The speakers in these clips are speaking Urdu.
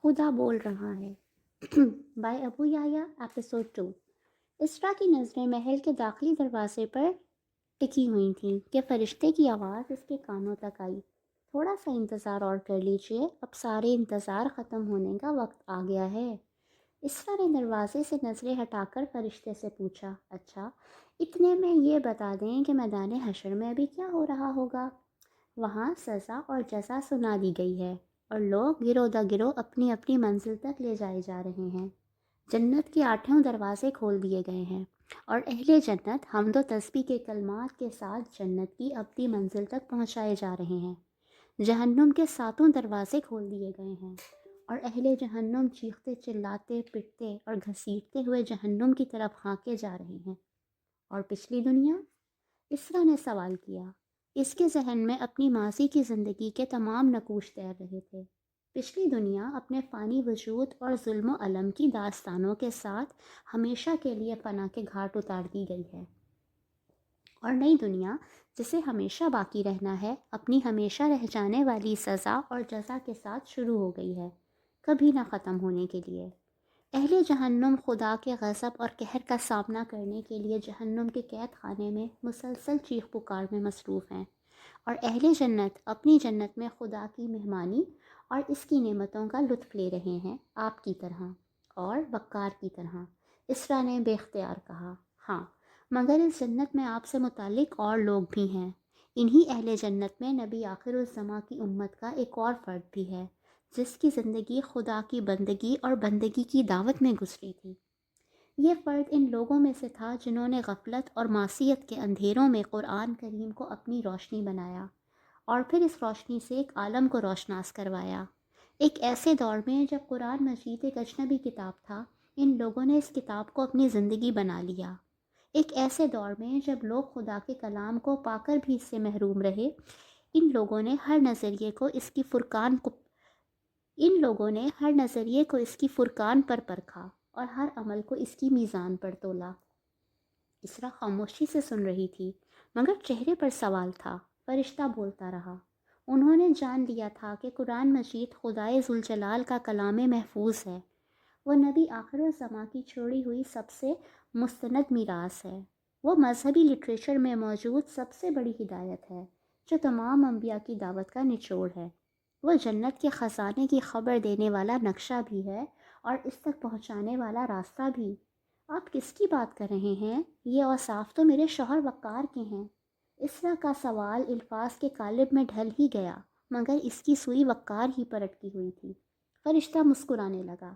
خدا بول رہا ہے بائی ابو یحییٰ ایپیسوڈ 2۔ اسرا کی نظریں محل کے داخلی دروازے پر ٹکی ہوئی تھیں کہ فرشتے کی آواز اس کے کانوں تک آئی۔ تھوڑا سا انتظار اور کر لیجئے، اب سارے انتظار ختم ہونے کا وقت آ گیا ہے۔ اسرا نے دروازے سے نظریں ہٹا کر فرشتے سے پوچھا، اچھا اتنے میں یہ بتا دیں کہ میدان حشر میں ابھی کیا ہو رہا ہوگا؟ وہاں سزا اور جزا سنا دی گئی ہے اور لوگ گروہ در گروہ اپنی اپنی منزل تک لے جائے جا رہے ہیں۔ جنت کے 8 دروازے کھول دیے گئے ہیں اور اہل جنت حمد و تسبیح کے کلمات کے ساتھ جنت کی اپنی منزل تک پہنچائے جا رہے ہیں۔ جہنم کے 7 دروازے کھول دیے گئے ہیں اور اہل جہنم چیختے چلاتے پٹتے اور گھسیٹتے ہوئے جہنم کی طرف ہانکے جا رہے ہیں۔ اور پچھلی دنیا؟ اسرا نے سوال کیا۔ اس کے ذہن میں اپنی ماضی کی زندگی کے تمام نقوش تیر رہے تھے۔ پچھلی دنیا اپنے فانی وجود اور ظلم و الم کی داستانوں کے ساتھ ہمیشہ کے لیے فنا کے گھاٹ اتار دی گئی ہے، اور نئی دنیا جسے ہمیشہ باقی رہنا ہے اپنی ہمیشہ رہ جانے والی سزا اور جزا کے ساتھ شروع ہو گئی ہے، کبھی نہ ختم ہونے کے لیے۔ اہل جہنم خدا کے غضب اور قہر کا سامنا کرنے کے لیے جہنم کے قید خانے میں مسلسل چیخ پکار میں مصروف ہیں، اور اہل جنت اپنی جنت میں خدا کی مہمانی اور اس کی نعمتوں کا لطف لے رہے ہیں، آپ کی طرح اور وقار کی طرح۔ اسرا نے بے اختیار کہا، ہاں مگر اس جنت میں آپ سے متعلق اور لوگ بھی ہیں۔ انہی اہل جنت میں نبی آخر الزماں کی امت کا ایک اور فرد بھی ہے جس کی زندگی خدا کی بندگی اور بندگی کی دعوت میں گزری تھی۔ یہ فرد ان لوگوں میں سے تھا جنہوں نے غفلت اور معصیت کے اندھیروں میں قرآن کریم کو اپنی روشنی بنایا اور پھر اس روشنی سے ایک عالم کو روشناس کروایا۔ ایک ایسے دور میں جب قرآن مجید ایک اجنبی کتاب تھا، ان لوگوں نے اس کتاب کو اپنی زندگی بنا لیا۔ ایک ایسے دور میں جب لوگ خدا کے کلام کو پا کر بھی اس سے محروم رہے، ان لوگوں نے ہر نظریے کو اس کی فرقان پر پرکھا اور ہر عمل کو اس کی میزان پر تولا۔ اسرا خاموشی سے سن رہی تھی، مگر چہرے پر سوال تھا۔ فرشتہ بولتا رہا۔ انہوں نے جان لیا تھا کہ قرآن مجید خدائے ذوالجلال کا کلام محفوظ ہے، وہ نبی آخر الزماں کی چھوڑی ہوئی سب سے مستند میراث ہے، وہ مذہبی لٹریچر میں موجود سب سے بڑی ہدایت ہے جو تمام انبیاء کی دعوت کا نچوڑ ہے، وہ جنت کے خزانے کی خبر دینے والا نقشہ بھی ہے اور اس تک پہنچانے والا راستہ بھی۔ آپ کس کی بات کر رہے ہیں؟ یہ اوصاف تو میرے شوہر وقار کے ہیں۔ اسرا کا سوال الفاظ کے قالب میں ڈھل ہی گیا، مگر اس کی سوئی وقار ہی پر اٹکی ہوئی تھی۔ فرشتہ مسکرانے لگا،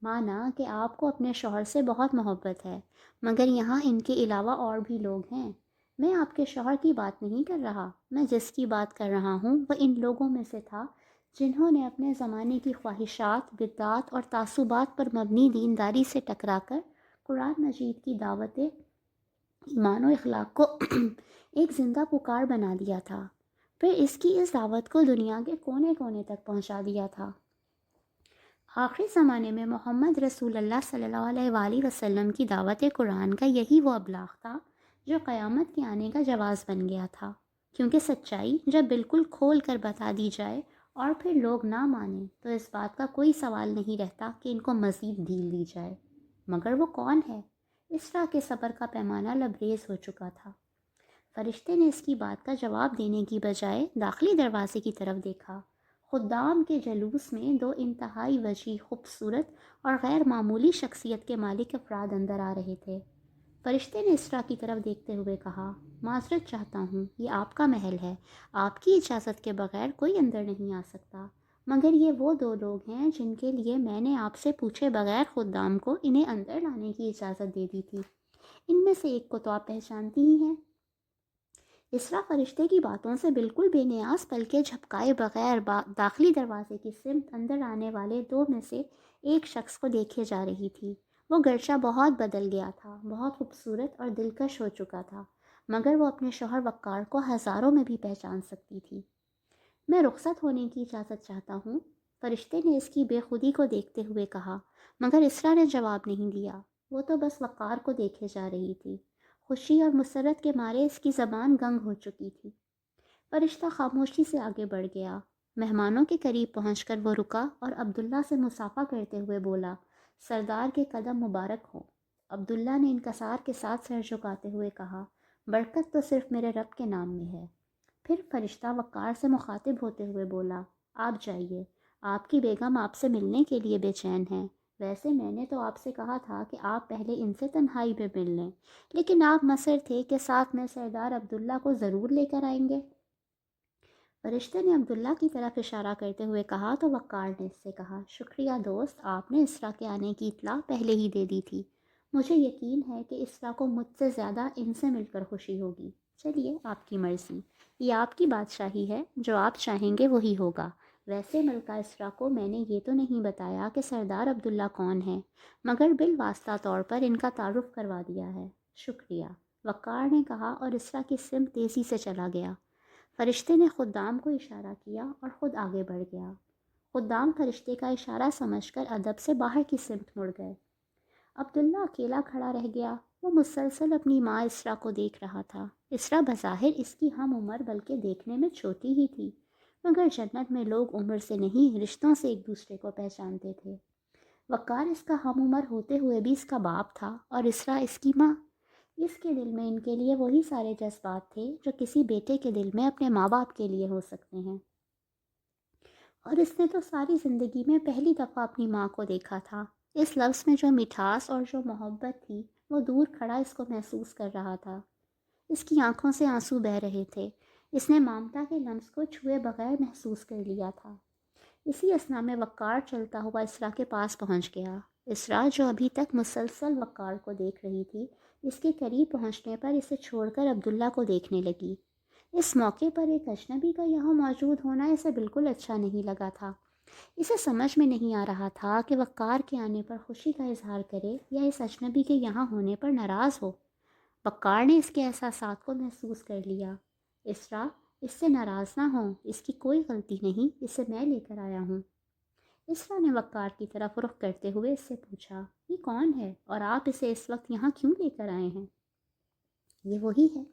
مانا کہ آپ کو اپنے شوہر سے بہت محبت ہے، مگر یہاں ان کے علاوہ اور بھی لوگ ہیں۔ میں آپ کے شوہر کی بات نہیں کر رہا، میں جس کی بات کر رہا ہوں وہ ان لوگوں میں سے تھا جنہوں نے اپنے زمانے کی خواہشات، بدعات اور تعصبات پر مبنی دینداری سے ٹکرا کر قرآن مجید کی دعوت ایمان و اخلاق کو ایک زندہ پکار بنا دیا تھا، پھر اس کی اس دعوت کو دنیا کے کونے کونے تک پہنچا دیا تھا۔ آخری زمانے میں محمد رسول اللہ صلی اللہ علیہ وآلہ وسلم کی دعوت قرآن کا یہی وہ ابلاغ تھا جو قیامت کے آنے کا جواز بن گیا تھا، کیونکہ سچائی جب بالکل کھول کر بتا دی جائے اور پھر لوگ نہ مانیں تو اس بات کا کوئی سوال نہیں رہتا کہ ان کو مزید ڈھیل دی جائے۔ مگر وہ کون ہے؟ اسرا کے صبر کا پیمانہ لبریز ہو چکا تھا۔ فرشتے نے اس کی بات کا جواب دینے کی بجائے داخلی دروازے کی طرف دیکھا۔ خدام کے جلوس میں 2 انتہائی وجیح، خوبصورت اور غیر معمولی شخصیت کے مالک افراد اندر آ رہے تھے۔ فرشتے نے اسرا کی طرف دیکھتے ہوئے کہا، معذرت چاہتا ہوں، یہ آپ کا محل ہے، آپ کی اجازت کے بغیر کوئی اندر نہیں آ سکتا، مگر یہ وہ 2 لوگ ہیں جن کے لیے میں نے آپ سے پوچھے بغیر خدام کو انہیں اندر لانے کی اجازت دے دی تھی۔ ان میں سے ایک کو تو آپ پہچانتی ہی ہیں۔ اسرا فرشتے کی باتوں سے بالکل بے نیاز پلکیں جھپکائے بغیر داخلی دروازے کی سمت اندر آنے والے 2 میں سے ایک شخص کو دیکھے جا رہی تھی۔ وہ گرچہ بہت بدل گیا تھا، بہت خوبصورت اور دلکش ہو چکا تھا، مگر وہ اپنے شوہر وقار کو ہزاروں میں بھی پہچان سکتی تھی۔ میں رخصت ہونے کی اجازت چاہتا ہوں، فرشتے نے اس کی بے خودی کو دیکھتے ہوئے کہا، مگر اسرا نے جواب نہیں دیا۔ وہ تو بس وقار کو دیکھے جا رہی تھی، خوشی اور مسرت کے مارے اس کی زبان گنگ ہو چکی تھی۔ فرشتہ خاموشی سے آگے بڑھ گیا مہمانوں کے قریب پہنچ کر وہ رکا اور عبداللہ سے مصافحہ کرتے ہوئے بولا، سردار کے قدم مبارک ہوں۔ عبداللہ نے انکسار کے ساتھ سر جھکاتے ہوئے کہا، برکت تو صرف میرے رب کے نام میں ہے۔ پھر فرشتہ وقار سے مخاطب ہوتے ہوئے بولا، آپ جائیے، آپ کی بیگم آپ سے ملنے کے لیے بے چین ہیں۔ ویسے میں نے تو آپ سے کہا تھا کہ آپ پہلے ان سے تنہائی میں مل لیں، لیکن آپ مصر تھے کہ ساتھ میں سردار عبداللہ کو ضرور لے کر آئیں گے۔ فرشتے نے عبداللہ کی طرف اشارہ کرتے ہوئے کہا تو وقار نے اس سے کہا، شکریہ دوست، آپ نے اسرا کے آنے کی اطلاع پہلے ہی دے دی تھی۔ مجھے یقین ہے کہ اسرا کو مجھ سے زیادہ ان سے مل کر خوشی ہوگی۔ چلیے، آپ کی مرضی، یہ آپ کی بادشاہی ہے، جو آپ چاہیں گے وہی ہوگا۔ ویسے ملکہ اسرا کو میں نے یہ تو نہیں بتایا کہ سردار عبداللہ کون ہے، مگر بالواسطہ طور پر ان کا تعارف کروا دیا ہے۔ شکریہ، وقار نے کہا اور اسرا کی سمت تیزی سے چلا گیا۔ فرشتے نے خدام کو اشارہ کیا اور خود آگے بڑھ گیا۔ خدام فرشتے کا اشارہ سمجھ کر ادب سے باہر کی سمت مڑ گئے۔ عبداللہ اکیلا کھڑا رہ گیا۔ وہ مسلسل اپنی ماں اسرا کو دیکھ رہا تھا۔ اسرا بظاہر اس کی ہم عمر بلکہ دیکھنے میں چھوٹی ہی تھی، مگر جنت میں لوگ عمر سے نہیں رشتوں سے ایک دوسرے کو پہچانتے تھے۔ وقار اس کا ہم عمر ہوتے ہوئے بھی اس کا باپ تھا اور اسرا اس کی ماں۔ اس کے دل میں ان کے لیے وہی سارے جذبات تھے جو کسی بیٹے کے دل میں اپنے ماں باپ کے لیے ہو سکتے ہیں، اور اس نے تو ساری زندگی میں پہلی دفعہ اپنی ماں کو دیکھا تھا۔ اس لفظ میں جو مٹھاس اور جو محبت تھی وہ دور کھڑا اس کو محسوس کر رہا تھا۔ اس کی آنکھوں سے آنسو بہہ رہے تھے۔ اس نے مامتا کے لمس کو چھوئے بغیر محسوس کر لیا تھا۔ اسی اثنا میں وقار چلتا ہوا اسرا کے پاس پہنچ گیا۔ اسرا جو ابھی تک مسلسل وقار کو دیکھ رہی تھی، اس کے قریب پہنچنے پر اسے چھوڑ کر عبداللہ کو دیکھنے لگی۔ اس موقع پر ایک اجنبی کا یہاں موجود ہونا اسے بالکل اچھا نہیں لگا تھا۔ اسے سمجھ میں نہیں آ رہا تھا کہ وقار کے آنے پر خوشی کا اظہار کرے یا اس اجنبی کے یہاں ہونے پر ناراض ہو۔ وقار نے اس کے احساسات کو محسوس کر لیا۔ اسرا، اس سے ناراض نہ ہوں، اس کی کوئی غلطی نہیں، اسے میں لے کر آیا ہوں۔ اسرا نے وقار کی طرف رخ کرتے ہوئے اس سے پوچھا، یہ کون ہے اور آپ اسے اس وقت یہاں کیوں لے کر آئے ہیں؟ یہ وہی ہے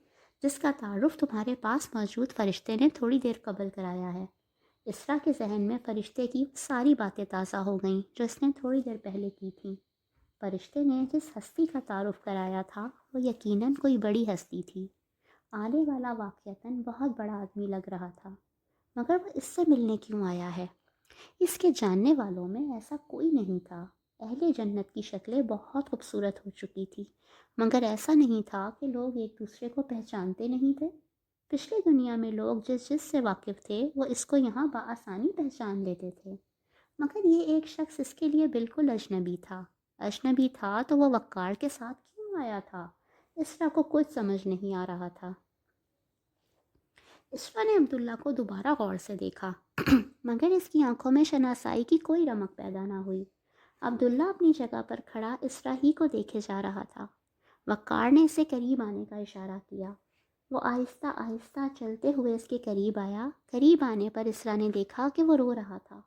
جس کا تعارف تمہارے پاس موجود فرشتے نے تھوڑی دیر قبل کرایا ہے۔ اسرا کے ذہن میں فرشتے کی ساری باتیں تازہ ہو گئیں جو اس نے تھوڑی دیر پہلے کی تھیں۔ فرشتے نے جس ہستی کا تعارف کرایا تھا وہ یقیناً کوئی بڑی ہستی تھی۔ آنے والا واقعتاً بہت بڑا آدمی لگ رہا تھا، مگر وہ اس سے ملنے کیوں آیا ہے؟ اس کے جاننے والوں میں ایسا کوئی نہیں تھا۔ اہل جنت کی شکلیں بہت خوبصورت ہو چکی تھی، مگر ایسا نہیں تھا کہ لوگ ایک دوسرے کو پہچانتے نہیں تھے۔ پچھلی دنیا میں لوگ جس سے واقف تھے وہ اس کو یہاں بآسانی پہچان لیتے تھے، مگر یہ ایک شخص اس کے لیے بالکل اجنبی تھا۔ اجنبی تھا تو وہ وقار کے ساتھ کیوں آیا تھا؟ اسرا کو کچھ سمجھ نہیں آ رہا تھا۔ اسرا نے عبداللہ کو دوبارہ غور سے دیکھا، مگر اس کی آنکھوں میں شناسائی کی کوئی رمق پیدا نہ ہوئی۔ عبداللہ اپنی جگہ پر کھڑا اسرا ہی کو دیکھے جا رہا تھا۔ وقار نے اسے قریب آنے کا اشارہ کیا۔ وہ آہستہ آہستہ چلتے ہوئے اس کے قریب آیا۔ قریب آنے پر اسرا نے دیکھا کہ وہ رو رہا تھا۔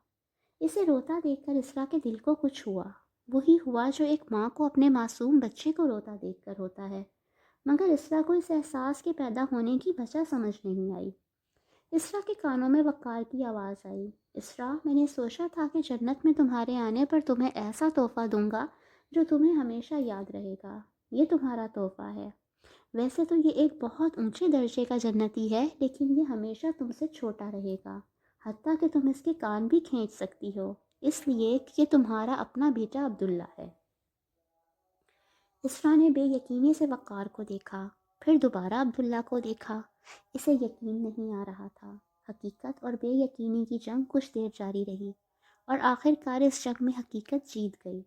اسے روتا دیکھ کر اسرا کے دل کو کچھ ہوا، وہی ہوا جو ایک ماں کو اپنے معصوم بچے کو روتا دیکھ کر ہوتا ہے، مگر اسرا کو اس احساس کے پیدا ہونے کی وجہ سمجھ نہیں آئی۔ اسرا کے کانوں میں وقار کی آواز آئی، اسرا، میں نے سوچا تھا کہ جنت میں تمہارے آنے پر تمہیں ایسا تحفہ دوں گا جو تمہیں ہمیشہ یاد رہے گا۔ یہ تمہارا تحفہ ہے۔ ویسے تو یہ ایک بہت اونچے درجے کا جنتی ہے، لیکن یہ ہمیشہ تم سے چھوٹا رہے گا، حتیٰ کہ تم اس کے کان بھی کھینچ سکتی ہو، اس لیے کہ یہ تمہارا اپنا بیٹا عبداللہ ہے۔ اسرا نے بے یقینی سے وقار کو دیکھا، پھر دوبارہ عبداللہ کو دیکھا۔ اسے یقین نہیں آ رہا تھا۔ حقیقت اور بے یقینی کی جنگ کچھ دیر جاری رہی، اور آخر کار اس جنگ میں حقیقت جیت گئی۔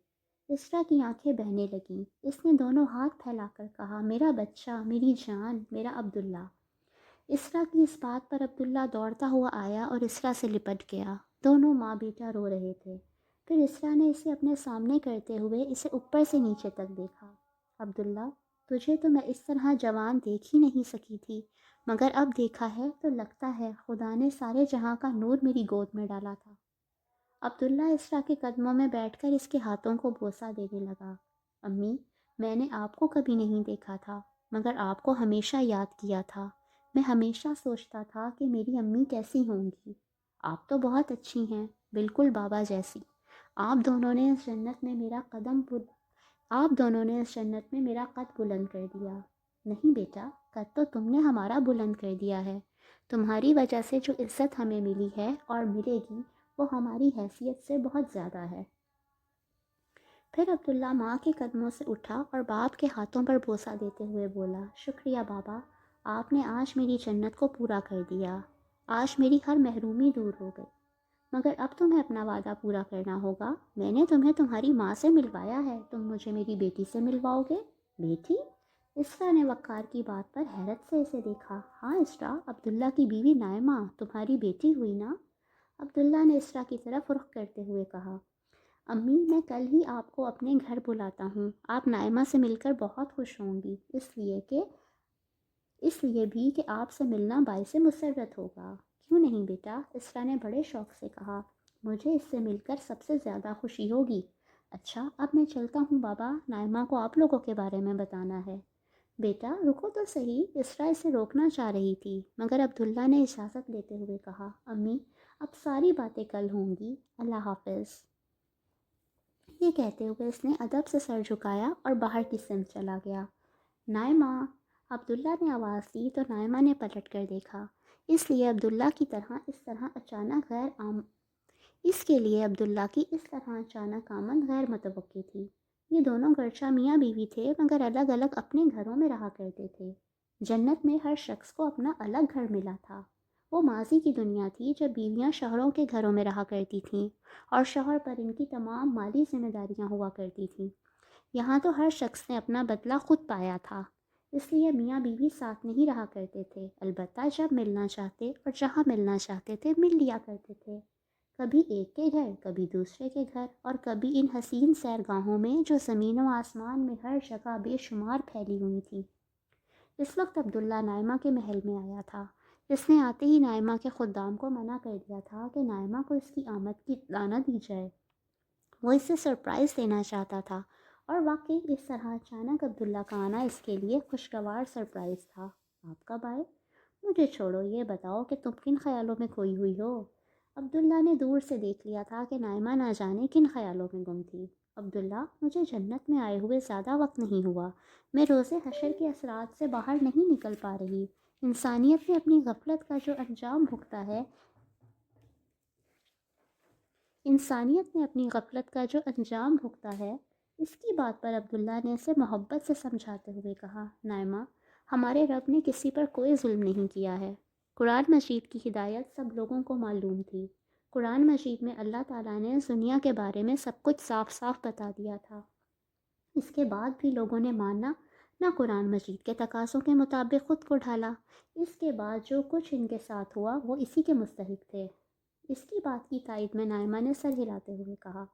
اسرا کی آنکھیں بہنے لگیں۔ اس نے دونوں ہاتھ پھیلا کر کہا، میرا بچہ، میری جان، میرا عبداللہ۔ اسرا کی اس بات پر عبداللہ دوڑتا ہوا آیا اور اسرا سے لپٹ گیا۔ دونوں ماں بیٹا رو رہے تھے۔ پھر اسرا نے اسے اپنے سامنے کرتے ہوئے اسے اوپر سے نیچے تک دیکھا۔ عبداللہ، تجھے تو میں اس طرح جوان دیکھ ہی نہیں سکی تھی، مگر اب دیکھا ہے تو لگتا ہے خدا نے سارے جہاں کا نور میری گود میں ڈالا تھا۔ عبداللہ اسرا کے قدموں میں بیٹھ کر اس کے ہاتھوں کو بوسہ دینے لگا۔ امی، میں نے آپ کو کبھی نہیں دیکھا تھا، مگر آپ کو ہمیشہ یاد کیا تھا۔ میں ہمیشہ سوچتا تھا کہ میری امی کیسی ہوں گی۔ آپ تو بہت اچھی ہیں، بالکل بابا جیسی۔ آپ دونوں نے اس جنت میں میرا آپ دونوں نے اس جنت میں میرا قد بلند کر دیا۔ نہیں بیٹا، قد تو تم نے ہمارا بلند کر دیا ہے۔ تمہاری وجہ سے جو عزت ہمیں ملی ہے اور ملے گی وہ ہماری حیثیت سے بہت زیادہ ہے۔ پھر عبداللہ ماں کے قدموں سے اٹھا اور باپ کے ہاتھوں پر بوسہ دیتے ہوئے بولا، شکریہ بابا، آپ نے آج میری جنت کو پورا کر دیا۔ آج میری ہر محرومی دور ہو گئی، مگر اب تمہیں اپنا وعدہ پورا کرنا ہوگا۔ میں نے تمہیں تمہاری ماں سے ملوایا ہے، تم مجھے میری بیٹی سے ملواؤ گے؟ بیٹی؟ اسرا نے وقار کی بات پر حیرت سے اسے دیکھا۔ ہاں اسرا، عبداللہ کی بیوی نائمہ تمہاری بیٹی ہوئی نا؟ عبداللہ نے اسرا کی طرف رخ کرتے ہوئے کہا، امی میں کل ہی آپ کو اپنے گھر بلاتا ہوں، آپ نائمہ سے مل کر بہت خوش ہوں گی، اس لیے بھی کہ آپ سے ملنا باعث مسرت ہوگا۔ کیوں نہیں بیٹا، اسرا نے بڑے شوق سے کہا، مجھے اس سے مل کر سب سے زیادہ خوشی ہوگی۔ اچھا اب میں چلتا ہوں بابا، نائمہ کو آپ لوگوں کے بارے میں بتانا ہے۔ بیٹا رکو تو صحیح، اسرا اسے روکنا چاہ رہی تھی، مگر عبداللہ نے اجازت لیتے ہوئے کہا، امی اب ساری باتیں کل ہوں گی، اللہ حافظ۔ یہ کہتے ہوئے اس نے ادب سے سر جھکایا اور باہر کی سمت چلا گیا۔ نائمہ، عبداللہ نے آواز دی تو نائمہ نے پلٹ کر دیکھا۔ اس لیے عبداللہ کی اس طرح اچانک آمد غیر متوقع تھی۔ یہ دونوں گرچہ میاں بیوی تھے مگر الگ الگ اپنے گھروں میں رہا کرتے تھے۔ جنت میں ہر شخص کو اپنا الگ گھر ملا تھا۔ وہ ماضی کی دنیا تھی جب بیویاں شوہروں کے گھروں میں رہا کرتی تھیں اور شوہر پر ان کی تمام مالی ذمہ داریاں ہوا کرتی تھیں۔ یہاں تو ہر شخص نے اپنا بدلہ خود پایا تھا، اس لیے میاں بیوی ساتھ نہیں رہا کرتے تھے، البتہ جب ملنا چاہتے اور جہاں ملنا چاہتے تھے مل لیا کرتے تھے، کبھی ایک کے گھر، کبھی دوسرے کے گھر، اور کبھی ان حسین سیرگاہوں میں جو زمین و آسمان میں ہر جگہ بے شمار پھیلی ہوئی تھی۔ اس وقت عبداللہ نائمہ کے محل میں آیا تھا۔ اس نے آتے ہی نائمہ کے خدام کو منع کر دیا تھا کہ نائمہ کو اس کی آمد کی اطلاع نہ دی جائے۔ وہ اسے سرپرائز دینا چاہتا تھا، اور واقعی اس طرح اچانک عبداللہ کا آنا اس کے لیے خوشگوار سرپرائز تھا۔ آپ کب آئے؟ مجھے چھوڑو، یہ بتاؤ کہ تم کن خیالوں میں کھوئی ہوئی ہو؟ عبداللہ نے دور سے دیکھ لیا تھا کہ نائمہ نہ جانے کن خیالوں میں گم تھی۔ عبداللہ، مجھے جنت میں آئے ہوئے زیادہ وقت نہیں ہوا، میں روز حشر کے اثرات سے باہر نہیں نکل پا رہی۔ انسانیت نے اپنی غفلت کا جو انجام بھگتا ہے، اس کی بات پر عبداللہ نے اسے محبت سے سمجھاتے ہوئے کہا، نائمہ، ہمارے رب نے کسی پر کوئی ظلم نہیں کیا ہے۔ قرآن مجید کی ہدایت سب لوگوں کو معلوم تھی۔ قرآن مجید میں اللہ تعالیٰ نے دنیا کے بارے میں سب کچھ صاف صاف بتا دیا تھا۔ اس کے بعد بھی لوگوں نے مانا نہ قرآن مجید کے تقاضوں کے مطابق خود کو ڈھالا۔ اس کے بعد جو کچھ ان کے ساتھ ہوا وہ اسی کے مستحق تھے۔ اس کی بات کی تائید میں نائمہ نے سر ہلاتے ہوئے کہا،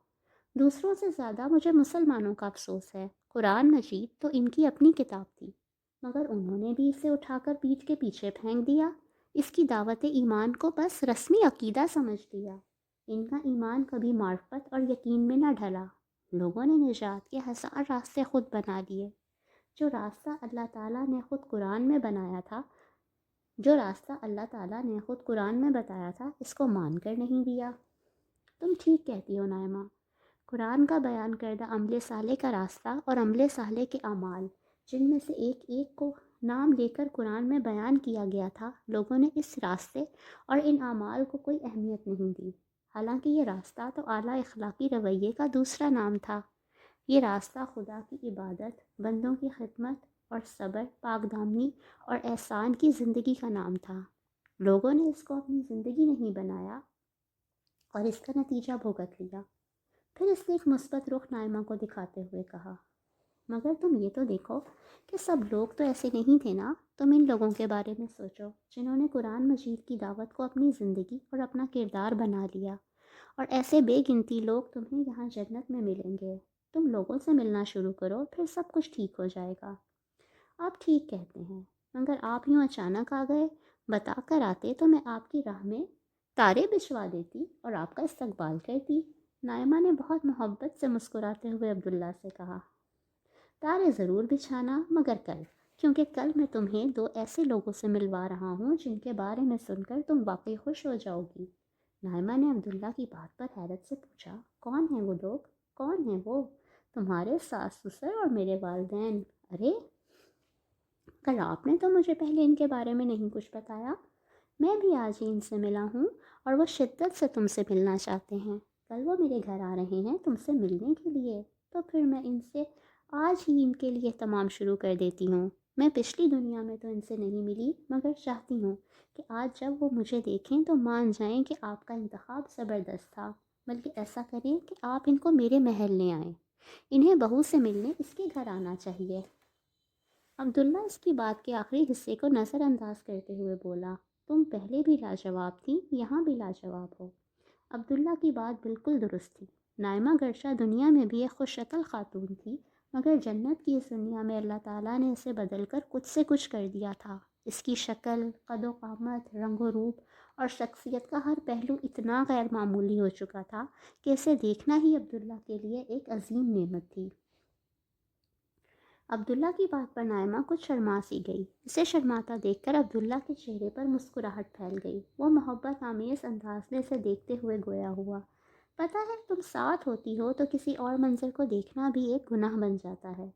دوسروں سے زیادہ مجھے مسلمانوں کا افسوس ہے۔ قرآن مجید تو ان کی اپنی کتاب تھی، مگر انہوں نے بھی اسے اٹھا کر پیٹھ کے پیچھے پھینک دیا۔ اس کی دعوت ایمان کو بس رسمی عقیدہ سمجھ لیا۔ ان کا ایمان کبھی معرفت اور یقین میں نہ ڈھلا۔ لوگوں نے نجات کے ہزار راستے خود بنا لیے۔ جو راستہ اللہ تعالیٰ نے خود قرآن میں بتایا تھا اس کو مان کر نہیں دیا۔ تم ٹھیک کہتی ہو نائمہ، قرآن کا بیان کردہ عمل صالح کا راستہ اور عمل صالح کے اعمال، جن میں سے ایک ایک کو نام لے کر قرآن میں بیان کیا گیا تھا، لوگوں نے اس راستے اور ان اعمال کو کوئی اہمیت نہیں دی، حالانکہ یہ راستہ تو اعلیٰ اخلاقی رویے کا دوسرا نام تھا۔ یہ راستہ خدا کی عبادت، بندوں کی خدمت اور صبر، پاک دامنی اور احسان کی زندگی کا نام تھا۔ لوگوں نے اس کو اپنی زندگی نہیں بنایا اور اس کا نتیجہ بھگت لیا۔ پھر اس نے ایک مثبت رخ نائمہ کو دکھاتے ہوئے کہا، مگر تم یہ تو دیکھو کہ سب لوگ تو ایسے نہیں تھے نا۔ تم ان لوگوں کے بارے میں سوچو جنہوں نے قرآن مجید کی دعوت کو اپنی زندگی اور اپنا کردار بنا لیا، اور ایسے بے گنتی لوگ تمہیں یہاں جنت میں ملیں گے۔ تم لوگوں سے ملنا شروع کرو، پھر سب کچھ ٹھیک ہو جائے گا۔ آپ ٹھیک کہتے ہیں، مگر آپ یوں اچانک آ گئے، بتا کر آتے تو میں آپ کی راہ میں تارے بچھوا دیتی اور آپ کا استقبال کرتی۔ نائمہ نے بہت محبت سے مسکراتے ہوئے عبداللہ سے کہا، تارے ضرور بچھانا، مگر کل، کیونکہ کل میں تمہیں دو ایسے لوگوں سے ملوا رہا ہوں جن کے بارے میں سن کر تم واقعی خوش ہو جاؤ گی۔ نائمہ نے عبداللہ کی بات پر حیرت سے پوچھا، کون ہیں وہ لوگ؟ کون ہیں وہ؟ تمہارے ساس سسر اور میرے والدین؟ ارے کل آپ نے تو مجھے پہلے ان کے بارے میں نہیں کچھ بتایا۔ میں بھی آج ہی ان سے ملا ہوں اور وہ شدت سے تم سے ملنا چاہتے ہیں۔ کل وہ میرے گھر آ رہے ہیں تم سے ملنے کے لیے، تو پھر میں ان سے آج ہی ان کے لیے تمام شروع کر دیتی ہوں۔ میں پچھلی دنیا میں تو ان سے نہیں ملی، مگر چاہتی ہوں کہ آج جب وہ مجھے دیکھیں تو مان جائیں کہ آپ کا انتخاب زبردست تھا، بلکہ ایسا کریں کہ آپ ان کو میرے محل لے آئیں۔ انہیں بہو سے ملنے اس کے گھر آنا چاہیے۔ عبداللہ اس کی بات کے آخری حصے کو نظر انداز کرتے ہوئے بولا، تم پہلے بھی لاجواب تھی، یہاں بھی لاجواب ہو۔ عبداللہ کی بات بالکل درست تھی۔ نائمہ گرچہ دنیا میں بھی ایک خوش شکل خاتون تھی، مگر جنت کی اس دنیا میں اللہ تعالیٰ نے اسے بدل کر کچھ سے کچھ کر دیا تھا۔ اس کی شکل، قد و قامت، رنگ و روپ اور شخصیت کا ہر پہلو اتنا غیر معمولی ہو چکا تھا کہ اسے دیکھنا ہی عبداللہ کے لیے ایک عظیم نعمت تھی۔ عبداللہ کی بات پر نائمہ کچھ شرما سی گئی۔ اسے شرماتا دیکھ کر عبداللہ کے چہرے پر مسکراہٹ پھیل گئی۔ وہ محبت آمیز انداز میں اسے دیکھتے ہوئے گویا ہوا، پتہ ہے تم ساتھ ہوتی ہو تو کسی اور منظر کو دیکھنا بھی ایک گناہ بن جاتا ہے۔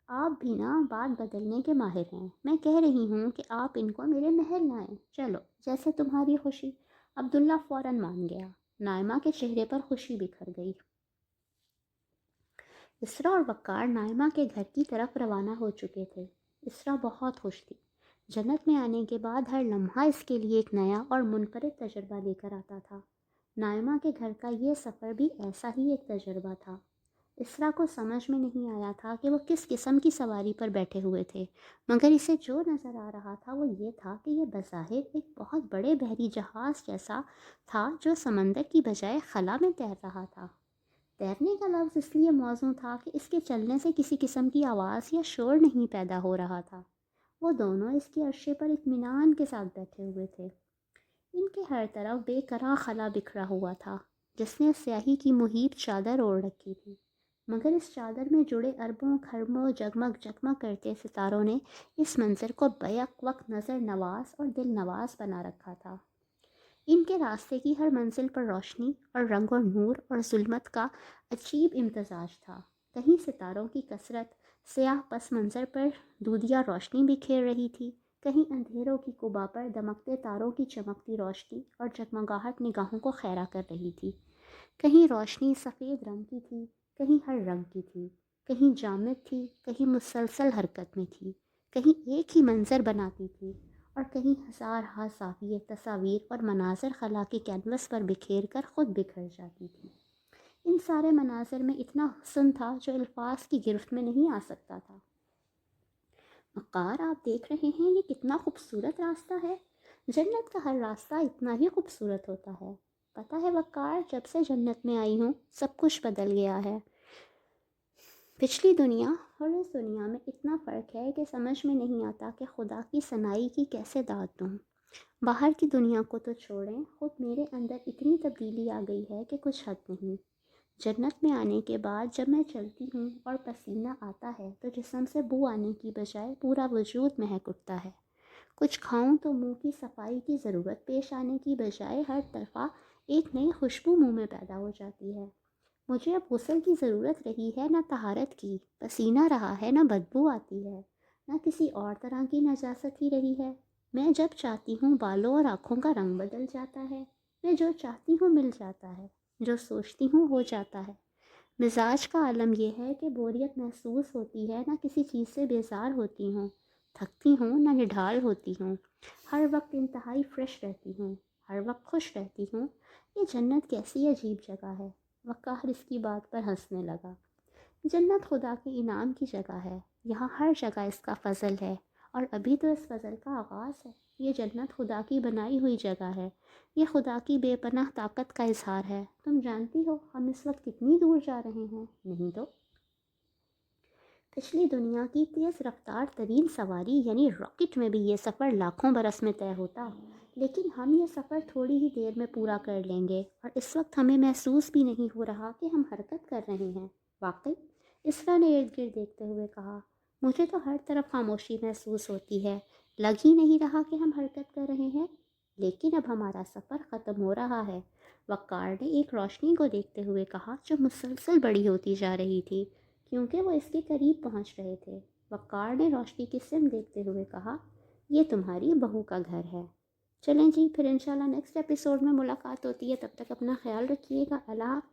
آپ بھی نا بات بدلنے کے ماہر ہیں۔ میں کہہ رہی ہوں کہ آپ ان کو میرے محل لائیں۔ چلو جیسے تمہاری خوشی۔ عبداللہ فوراً مان گیا۔ نائمہ کے چہرے پر خوشی بکھر گئی۔ اسرا اور وقار نائمہ کے گھر کی طرف روانہ ہو چکے تھے۔ اسرا بہت خوش تھی۔ جنت میں آنے کے بعد ہر لمحہ اس کے لیے ایک نیا اور منفرد تجربہ لے کر آتا تھا۔ نائمہ کے گھر کا یہ سفر بھی ایسا ہی ایک تجربہ تھا۔ اسرا کو سمجھ میں نہیں آیا تھا کہ وہ کس قسم کی سواری پر بیٹھے ہوئے تھے، مگر اسے جو نظر آ رہا تھا وہ یہ تھا کہ یہ بظاہر ایک بہت بڑے بحری جہاز جیسا تھا جو سمندر کی بجائے خلا میں تیر رہا تھا۔ تیرنے کا لفظ اس لیے موزوں تھا کہ اس کے چلنے سے کسی قسم کی آواز یا شور نہیں پیدا ہو رہا تھا۔ وہ دونوں اس کے عرصے پر اطمینان کے ساتھ بیٹھے ہوئے تھے۔ ان کے ہر طرف بے قرار خلا بکھرا ہوا تھا جس نے سیاہی کی محیط چادر اوڑھ رکھی تھی، مگر اس چادر میں جڑے اربوں خربوں جگمگ جگمگ کرتے ستاروں نے اس منظر کو بیک وقت نظر نواز اور دل نواز بنا رکھا تھا۔ ان کے راستے کی ہر منزل پر روشنی اور رنگ اور نور اور ظلمت کا عجیب امتزاج تھا۔ کہیں ستاروں کی کثرت سیاہ پس منظر پر دودیا روشنی بکھیر رہی تھی، کہیں اندھیروں کی قبا پر دمکتے تاروں کی چمکتی روشنی اور جگمگاہٹ نگاہوں کو خیرہ کر رہی تھی۔ کہیں روشنی سفید رنگ کی تھی، کہیں ہر رنگ کی تھی، کہیں جامد تھی، کہیں مسلسل حرکت میں تھی، کہیں ایک ہی منظر بناتی تھی اور کہیں ہزار ہا زاویے تصاویر اور مناظر خلا کے کینوس پر بکھیر کر خود بکھر جاتی تھی۔ ان سارے مناظر میں اتنا حسن تھا جو الفاظ کی گرفت میں نہیں آ سکتا تھا۔ وقار آپ دیکھ رہے ہیں یہ کتنا خوبصورت راستہ ہے۔ جنت کا ہر راستہ اتنا ہی خوبصورت ہوتا ہے۔ پتہ ہے وقار، جب سے جنت میں آئی ہوں سب کچھ بدل گیا ہے۔ پچھلی دنیا اور اس دنیا میں اتنا فرق ہے کہ سمجھ میں نہیں آتا کہ خدا کی صنائی کی کیسے داد دوں۔ باہر کی دنیا کو تو چھوڑیں، خود میرے اندر اتنی تبدیلی آ گئی ہے کہ کچھ حد نہیں۔ جنت میں آنے کے بعد جب میں چلتی ہوں اور پسینہ آتا ہے تو جسم سے بو آنے کی بجائے پورا وجود مہک اٹھتا ہے۔ کچھ کھاؤں تو منہ کی صفائی کی ضرورت پیش آنے کی بجائے ہر طرفہ ایک نئی خوشبو منہ میں پیدا ہو جاتی ہے۔ مجھے اب غسل کی ضرورت رہی ہے نہ طہارت کی، پسینہ رہا ہے نہ بدبو آتی ہے، نہ کسی اور طرح کی نجاست ہی رہی ہے۔ میں جب چاہتی ہوں بالوں اور آنکھوں کا رنگ بدل جاتا ہے، میں جو چاہتی ہوں مل جاتا ہے، جو سوچتی ہوں ہو جاتا ہے۔ مزاج کا عالم یہ ہے کہ بوریت محسوس ہوتی ہے، نہ کسی چیز سے بیزار ہوتی ہوں، تھکتی ہوں نہ نڈھال ہوتی ہوں، ہر وقت انتہائی فریش رہتی ہوں، ہر وقت خوش رہتی ہوں۔ یہ جنت کیسی عجیب جگہ ہے۔ وقار اس کی بات پر ہنسنے لگا۔ جنت خدا کے انعام کی جگہ ہے، یہاں ہر جگہ اس کا فضل ہے، اور ابھی تو اس فضل کا آغاز ہے۔ یہ جنت خدا کی بنائی ہوئی جگہ ہے، یہ خدا کی بے پناہ طاقت کا اظہار ہے۔ تم جانتی ہو ہم اس وقت کتنی دور جا رہے ہیں؟ نہیں تو پچھلی دنیا کی تیز رفتار ترین سواری یعنی راکٹ میں بھی یہ سفر لاکھوں برس میں طے ہوتا، لیکن ہم یہ سفر تھوڑی ہی دیر میں پورا کر لیں گے، اور اس وقت ہمیں محسوس بھی نہیں ہو رہا کہ ہم حرکت کر رہے ہیں۔ واقعی؟ اسرا نے ارد گرد دیکھتے ہوئے کہا۔ مجھے تو ہر طرف خاموشی محسوس ہوتی ہے، لگ ہی نہیں رہا کہ ہم حرکت کر رہے ہیں۔ لیکن اب ہمارا سفر ختم ہو رہا ہے، وقار نے ایک روشنی کو دیکھتے ہوئے کہا جو مسلسل بڑی ہوتی جا رہی تھی کیونکہ وہ اس کے قریب پہنچ رہے تھے۔ وقار نے روشنی کی سمت دیکھتے ہوئے کہا، یہ تمہاری بہو کا گھر ہے۔ چلیں جی، پھر انشاءاللہ نیکسٹ ایپیسوڈ میں ملاقات ہوتی ہے، تب تک اپنا خیال رکھیے گا۔ اللہ